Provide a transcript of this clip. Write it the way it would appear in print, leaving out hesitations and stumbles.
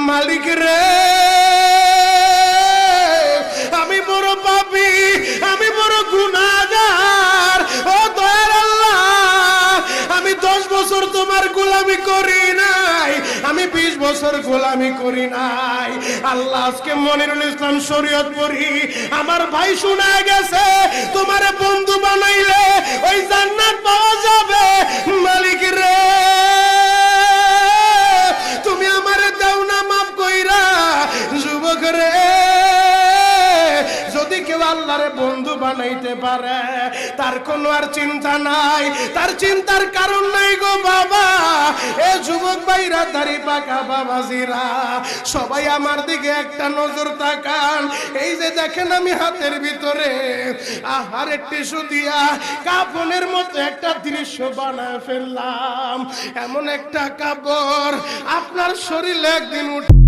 মালিক রে আমি বড় পাপী, আমি বড় গুনাহগার। ও দয়ার আল্লাহ, আমি 10 বছর তোমার গোলামি করি নাই, আমি 20 বছর গোলামি করি নাই। আল্লাহ আজকে মনিরুল ইসলাম শরীয়তপুরী আমার ভাই শোনা গেছে তোমারে বন্ধু বানাইলে ওই জান্নাত পাওয়া যাবে। মালিক রে তুমি আমারে দাও না মাফ কইরা। যুবক রে যদি কেউ আল্লাহরে বন্ধু বানাইতে পারে তার কোনো আর চিন্তা নাই, তার চিন্তার কারণ নাই গো বাবা। এ যুবক ভাইরা, দাড়ি পাকা বাবাজিরা, সবাই আমার দিকে একটা নজর তাকান। এই যে দেখেন আমি হাতের ভিতরে আহারে টিস্যু দিয়া কাফনের মতো একটা দৃশ্য বানায় ফেললাম। এমন একটা কাপড় আপনার শরীরে একদিন উঠে